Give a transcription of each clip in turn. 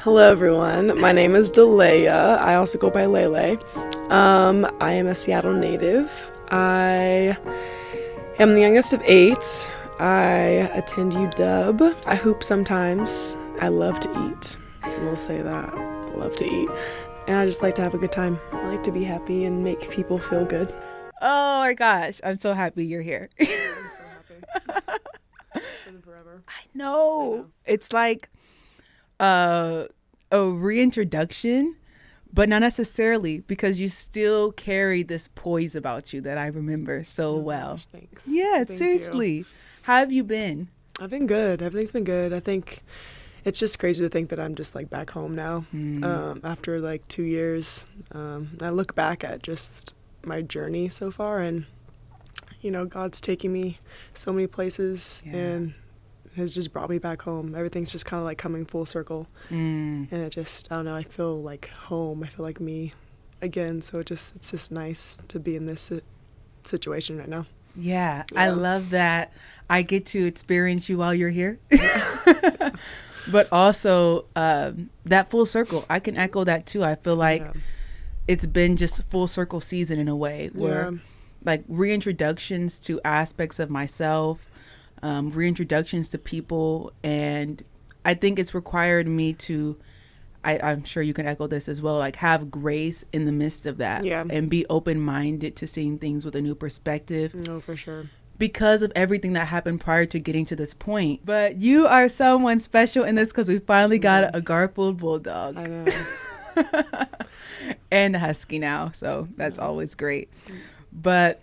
Hello, everyone. My name is Dalayah. I also go by Lele. I am a Seattle native. I am the youngest of 8. I attend UW. I hoop sometimes. I love to eat. We'll say that. I love to eat. And I just like to have a good time. I like to be happy and make people feel good. Oh my gosh, I'm so happy you're here. I'm so happy. It's been forever. I know. It's like a reintroduction, but not necessarily, because you still carry this poise about you that I remember so well. Gosh, thanks. Yeah, Thank seriously. you. How have you been? I've been good. Everything's been good. I think it's just crazy to think that I'm just like back home now after like 2 years. I look back at just my journey so far, and you know, God's taking me so many places and has just brought me back home. Everything's just kind of like coming full circle, and it just, I don't know, I feel like home. I feel like me again. So it's just nice to be in this situation right now. Yeah, I love that I get to experience you while you're here. But also that full circle, I can echo that too. I feel like it's been just full circle season in a way where like reintroductions to aspects of myself, reintroductions to people. And I think it's required me to, I'm sure you can echo this as well, like have grace in the midst of that and be open-minded to seeing things with a new perspective. No, for sure. Because of everything that happened prior to getting to this point. But you are someone special in this because we finally got a Garfield Bulldog. I know. And a Husky now, so that's always great. But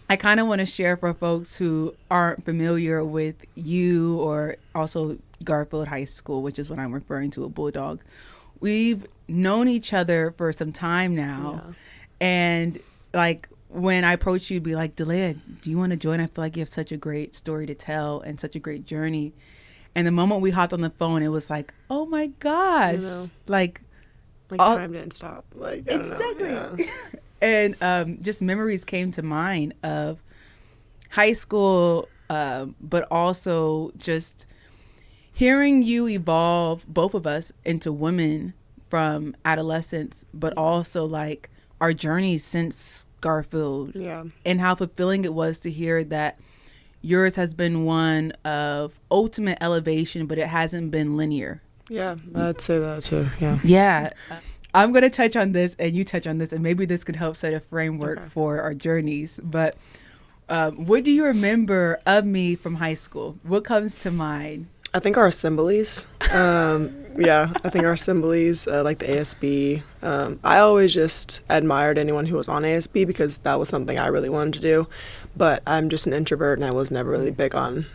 I kind of want to share for folks who aren't familiar with you or also Garfield High School, which is what I'm referring to, a Bulldog. We've known each other for some time now. And like when I approach you, be like, Dalayah, do you want to join? I feel like you have such a great story to tell and such a great journey. And the moment we hopped on the phone, it was like, oh my gosh. Like time didn't stop. Like, I don't know. And just memories came to mind of high school, but also just hearing you evolve, both of us, into women from adolescence, but also like our journeys since Garfield, and how fulfilling it was to hear that yours has been one of ultimate elevation, but it hasn't been linear. Yeah, I'd say that too. Yeah. I'm going to touch on this and you touch on this, and maybe this could help set a framework for our journeys. But what do you remember of me from high school? What comes to mind? I think our assemblies. I think our assemblies, like the ASB. I always just admired anyone who was on ASB because that was something I really wanted to do. But I'm just an introvert, and I was never really big on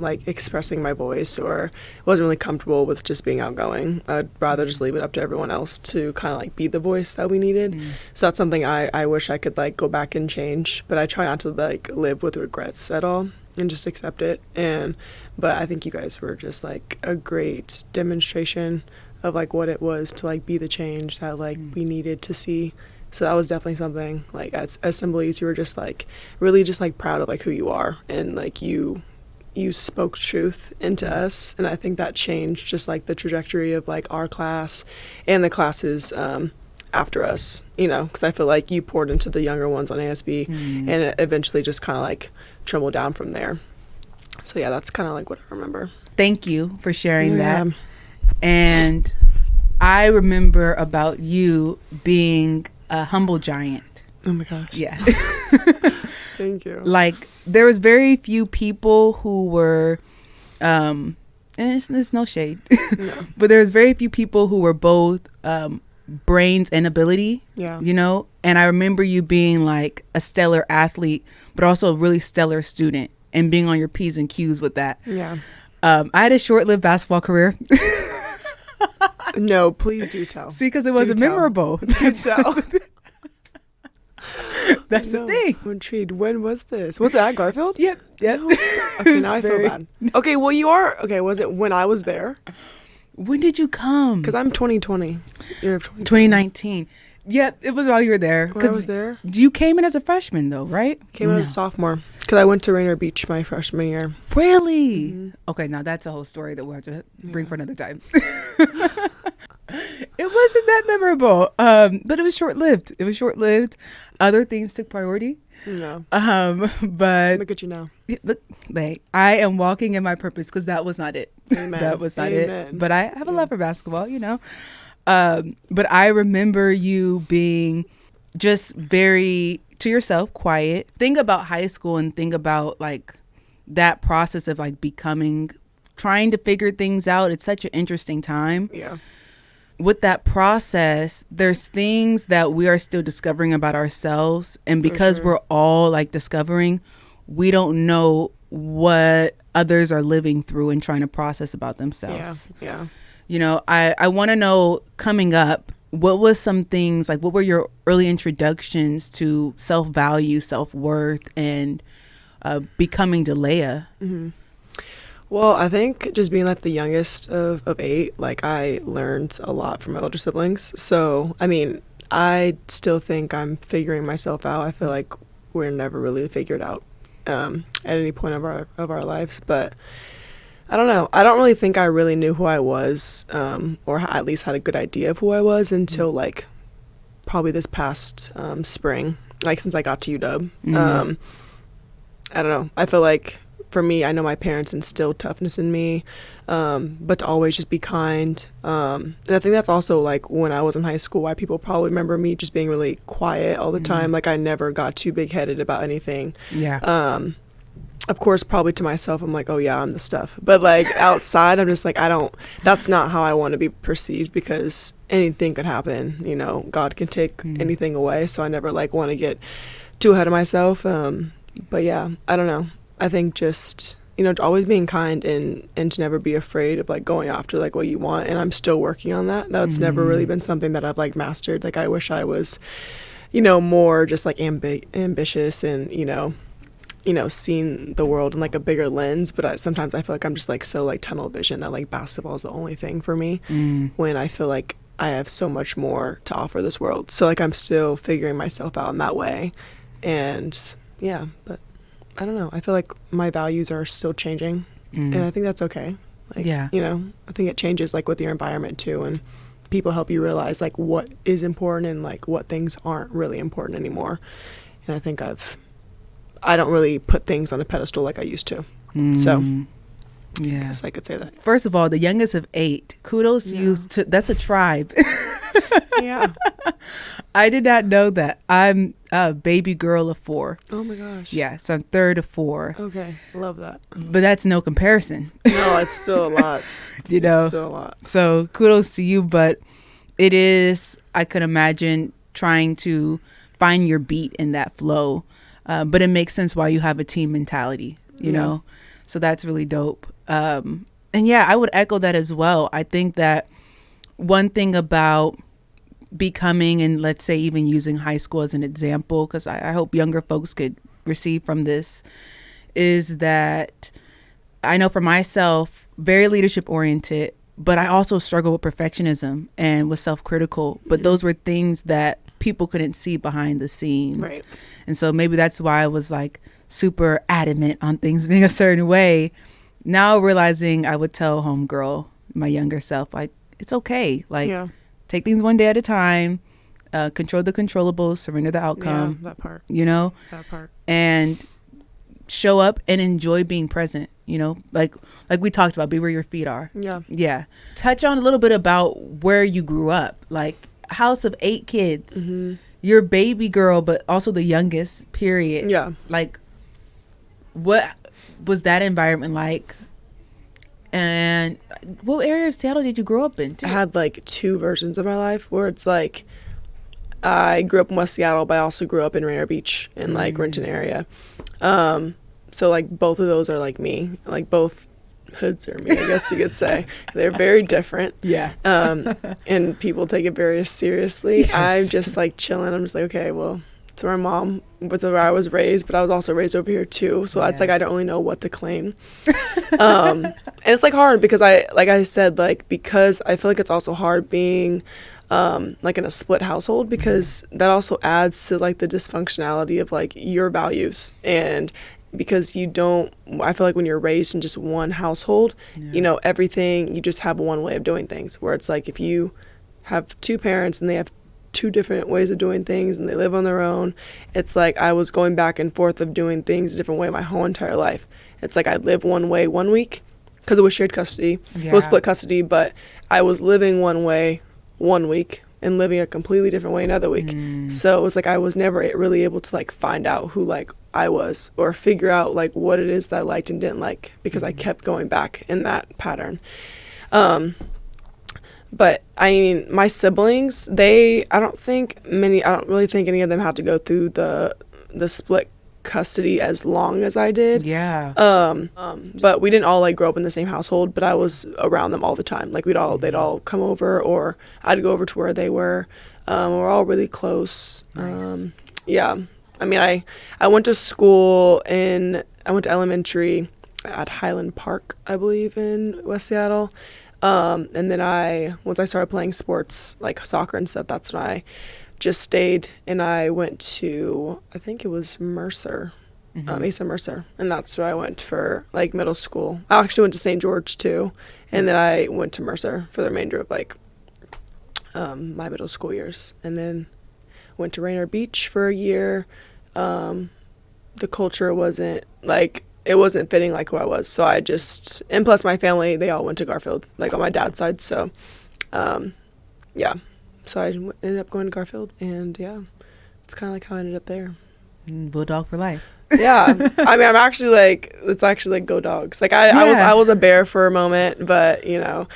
like expressing my voice, or wasn't really comfortable with just being outgoing. I'd rather just leave it up to everyone else to kind of like be the voice that we needed. So that's something I wish I could like go back and change, but I try not to like live with regrets at all and just accept it. But I think you guys were just like a great demonstration of like what it was to like be the change that like we needed to see. So that was definitely something. Like at assemblies, you were just like really just like proud of like who you are, and like you spoke truth into us, and I think that changed just like the trajectory of like our class and the classes after us, you know, because I feel like you poured into the younger ones on ASB, and it eventually just kind of like trickled down from there. So yeah, that's kind of like what I remember. Thank you for sharing that. And I remember about you being a humble giant. Oh my gosh. Yeah. Thank you. Like there was very few people who were, and it's no shade, but there was very few people who were both brains and ability, you know? And I remember you being like a stellar athlete, but also a really stellar student, and being on your P's and Q's with that. I had a short-lived basketball career. No, please do tell. See, because it wasn't memorable. That's the thing. I'm intrigued. When was this? Was it at Garfield? Yep. No, okay, now I feel bad. Okay, well you are. Okay, was it when I was there? When did you come? Because I'm 2020. You're 2019. Yep, it was while you were there. When I was there. You came in as a freshman though, right? Came in as a sophomore. Because I went to Rainier Beach my freshman year. Really? Mm-hmm. Okay, now that's a whole story that we'll have to bring for another time. It wasn't that memorable, but it was short-lived. Other things took priority. No. But look at you now. Look, I am walking in my purpose because that was not it. Amen. That was not Amen. it. But I have a love for basketball, But I remember you being just very to yourself, quiet. Think about high school and think about like that process of like becoming, trying to figure things out. It's such an interesting time. Yeah. With that process, there's things that we are still discovering about ourselves. And because we're all like discovering, we don't know what others are living through and trying to process about themselves. Yeah. I want to know, coming up, what was some things, like what were your early introductions to self-value, self-worth, and becoming Dalayah? Mm-hmm. Well, I think just being like the youngest of 8, like I learned a lot from my older siblings. So, I mean, I still think I'm figuring myself out. I feel like we're never really figured out at any point of our lives. But I don't know. I don't really think I really knew who I was, or at least had a good idea of who I was until like probably this past spring, like since I got to UW. I don't know. I feel like for me, I know my parents instilled toughness in me, but to always just be kind. And I think that's also like when I was in high school, why people probably remember me just being really quiet all the time. Like I never got too big-headed about anything. Yeah. Of course, probably to myself, I'm like, oh yeah, I'm the stuff. But like outside, I'm just like, that's not how I want to be perceived, because anything could happen. God can take anything away. So I never like want to get too ahead of myself. But yeah, I don't know. I think just, always being kind and to never be afraid of like going after like what you want. And I'm still working on that. That's never really been something that I've like mastered. Like I wish I was, more just like ambitious and, seeing the world in like a bigger lens. But sometimes I feel like I'm just like so like tunnel vision that like basketball is the only thing for me, when I feel like I have so much more to offer this world. So like I'm still figuring myself out in that way. And yeah, but I don't know. I feel like my values are still changing, and I think that's okay. Like, yeah. I think it changes like with your environment too, and people help you realize like what is important and like what things aren't really important anymore. And I think I don't really put things on a pedestal like I used to. So yeah, I guess I could say that. First of all, the youngest of 8, kudos to you. That's a tribe. Yeah. I did not know that. I'm a baby girl of 4. Oh my gosh. Yeah, so I'm third of 4. Okay, love that. But that's no comparison. No, it's still a lot. It's still a lot. So kudos to you, but it is, I could imagine, trying to find your beat in that flow. But it makes sense why you have a team mentality, you know? So that's really dope. And yeah, I would echo that as well. I think that one thing about becoming, and let's say even using high school as an example, because I hope younger folks could receive from this, is that I know for myself, very leadership oriented, but I also struggle with perfectionism and was self-critical. But those were things that people couldn't see behind the scenes. Right. And so maybe that's why I was like super adamant on things being a certain way. Now realizing I would tell homegirl, my younger self, like, it's okay. Like, take things one day at a time, control the controllables, surrender the outcome. Yeah, that part. That part. And show up and enjoy being present, like we talked about, be where your feet are. Yeah. Yeah. Touch on a little bit about where you grew up, like house of 8 kids. You're baby girl, but also the youngest, period. Yeah. Like, what was that environment like? And what area of Seattle did you grow up in, too? I had like 2 versions of my life where it's like I grew up in West Seattle, but I also grew up in Rainier Beach in like Renton area. So like both of those are like me, like both hoods are me, I guess you could say. They're very different. Yeah. And people take it very seriously. Yes. I'm just like chilling. I'm just like, okay, well, it's where my mom was, where I was raised, but I was also raised over here too. So it's like I don't really know what to claim. And it's like hard because I said, because I feel like it's also hard being like in a split household, because that also adds to like the dysfunctionality of like your values. And because I feel like when you're raised in just one household, everything, you just have one way of doing things, where it's like if you have two parents and they have two different ways of doing things and they live on their own, it's like I was going back and forth of doing things a different way my whole entire life. It's like I'd live one way one week because it was shared custody. It was split custody, but I was living one way one week and living a completely different way another week. So it was like I was never really able to like find out who like I was or figure out like what it is that I liked and didn't like, because I kept going back in that pattern. But I mean, my siblings, I don't really think any of them had to go through the split custody as long as I did. Yeah. But we didn't all like grow up in the same household, but I was around them all the time. Like they'd all come over, or I'd go over to where they were. We're all really close. Nice. Yeah. I mean, I went to school I went to elementary at Highland Park, I believe, in West Seattle. And then once I started playing sports, like soccer and stuff, that's when I just stayed, and I went to, I think it was Mercer, Asa Mercer, and that's where I went for like middle school. I actually went to St. George too, and then I went to Mercer for the remainder of like my middle school years, and then went to Rainier Beach for a year. The culture wasn't like, it wasn't fitting like who I was, so and plus my family, they all went to Garfield, like on my dad's side, so yeah. So I ended up going to Garfield, and yeah, it's kind of like how I ended up there. Bulldog for life. Yeah. I mean, it's actually like go dogs. Like I was a bear for a moment, but we're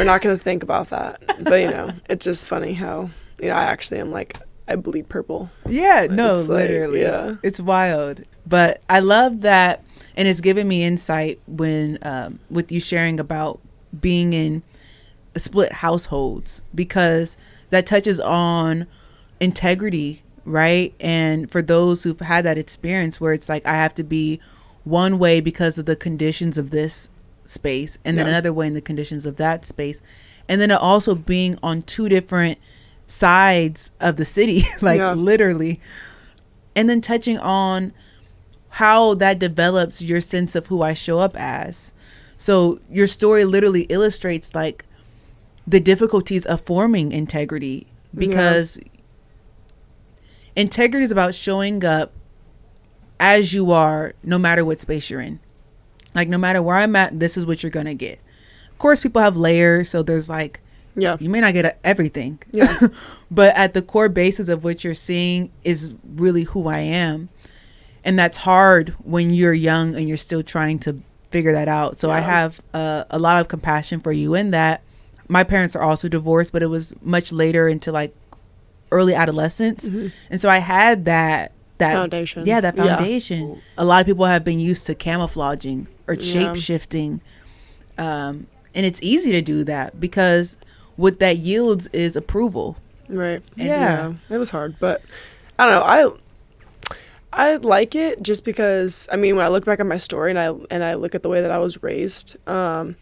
not going to think about that. But it's just funny how, I actually am like, I bleed purple. Yeah, no, literally. Yeah. It's wild. But I love that, and it's given me insight when, with you sharing about being in split households, because that touches on integrity, right? And for those who've had that experience where it's like, I have to be one way because of the conditions of this space, and then another way in the conditions of that space. And then also being on two different sides of the city, like literally. And then touching on how that develops your sense of who I show up as. So your story literally illustrates like the difficulties of forming integrity, because integrity is about showing up as you are, no matter what space you're in. Like, no matter where I'm at, this is what you're going to get. Of course, people have layers. So there's like, you may not get everything. Yeah. But at the core basis of what you're seeing is really who I am. And that's hard when you're young and you're still trying to figure that out. So I have a lot of compassion for you in that. My parents are also divorced, but it was much later into like early adolescence. And so I had that foundation. Yeah, that foundation. Yeah. A lot of people have been used to camouflaging or shape shifting. And it's easy to do that because what that yields is approval. Right. Yeah. It was hard, but I don't know. I like it just because, I mean, when I look back at my story and I look at the way that I was raised, I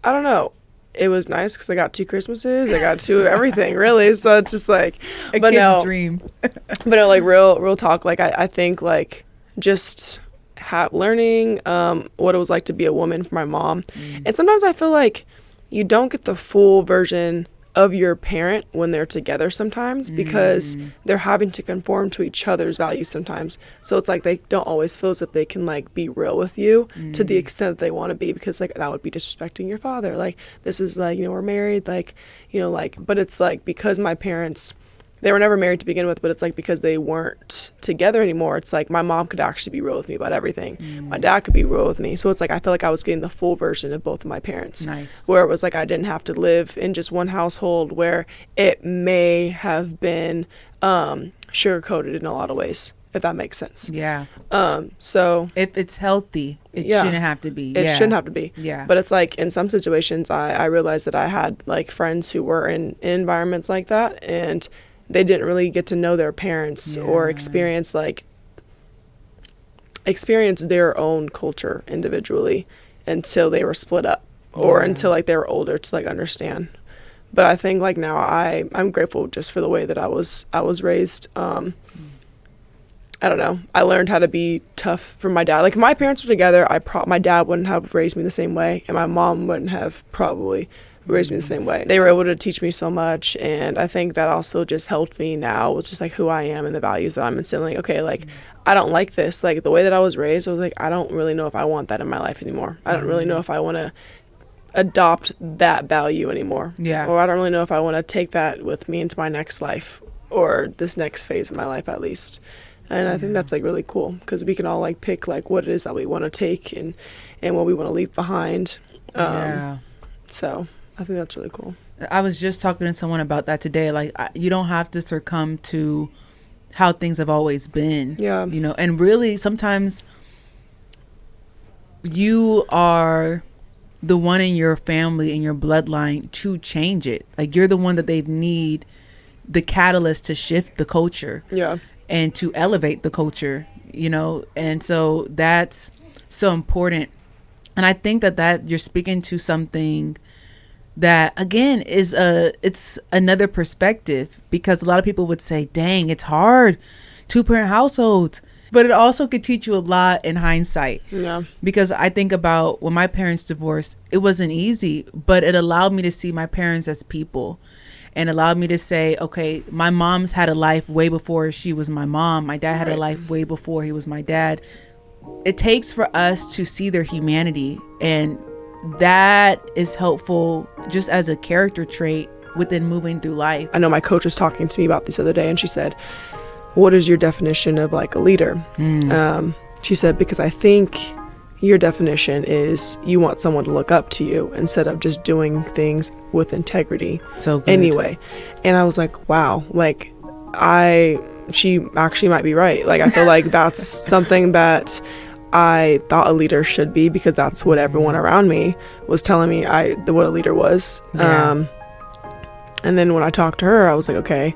don't know. It was nice because I got 2 Christmases. I got 2 of everything, really. So it's just like a kid's dream. But no, like real talk. Like I think like just learning what it was like to be a woman for my mom. And sometimes I feel like you don't get the full version of your parent when they're together sometimes, because they're having to conform to each other's values sometimes. So it's like they don't always feel as if they can like be real with you to the extent that they want to be, because like that would be disrespecting your father. Like, this is like, we're married, like, like, but it's like, because my parents, they were never married to begin with, but it's like because they weren't together anymore, it's like my mom could actually be real with me about everything. My dad could be real with me. So it's like I feel like I was getting the full version of both of my parents. Nice. Where it was like I didn't have to live in just one household where it may have been sugar-coated in a lot of ways, if that makes sense. Yeah. So if it's healthy, it shouldn't have to be. It shouldn't have to be. Yeah. But it's like in some situations I realized that I had like friends who were in environments like that, and they didn't really get to know their parents or experience their own culture individually until they were split up or until like they were older to like understand. But I think like now I'm grateful just for the way that I was raised. I I don't know. I learned how to be tough from my dad. Like, if my parents were together, my dad wouldn't have raised me the same way, and my mom wouldn't have probably raised me the same way. They were able to teach me so much, and I think that also just helped me now with just like who I am and the values that I'm instilling. Okay, like, I don't like this. Like, the way that I was raised, I was like, I don't really know if I want that in my life anymore. I don't really know if I want to adopt that value anymore. Yeah. Or I don't really know if I want to take that with me into my next life, or this next phase of my life at least. And I think that's like really cool, because we can all like pick like what it is that we want to take and what we want to leave behind. So I think that's really cool. I was just talking to someone about that today. Like, you don't have to succumb to how things have always been. Yeah. You know, and really sometimes you are the one in your family, in your bloodline, to change it. Like, you're the one that they need, the catalyst to shift the culture. Yeah. And to elevate the culture, you know. And so that's so important. And I think that you're speaking to something that, again, it's another perspective, because a lot of people would say, dang, it's hard, 2-parent households. But it also could teach you a lot in hindsight. Yeah. Because I think about when my parents divorced, it wasn't easy, but it allowed me to see my parents as people, and allowed me to say, okay, my mom's had a life way before she was my mom. My dad had a life way before he was my dad. It takes for us to see their humanity, and that is helpful just as a character trait within moving through life. I know my coach was talking to me about this the other day, and she said, what is your definition of like a leader? She said, because I think your definition is you want someone to look up to you instead of just doing things with integrity. So good. Anyway. And I was like, wow, like she actually might be right. Like, I feel like that's something that I thought a leader should be, because that's what everyone around me was telling me what a leader was. Yeah. And then when I talked to her, I was like, okay,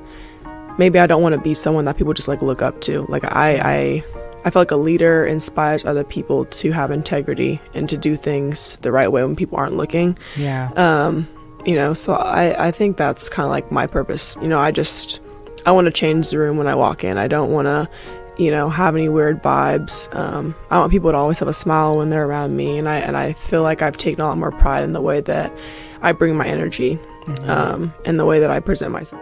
maybe I don't want to be someone that people just like look up to. Like, I feel like a leader inspires other people to have integrity and to do things the right way when people aren't looking. Yeah. You know, so I think that's kind of like my purpose. You know, I want to change the room when I walk in. I don't want to, you know, have any weird vibes. I want people to always have a smile when they're around me. And I feel like I've taken a lot more pride in the way that I bring my energy, and the way that I present myself.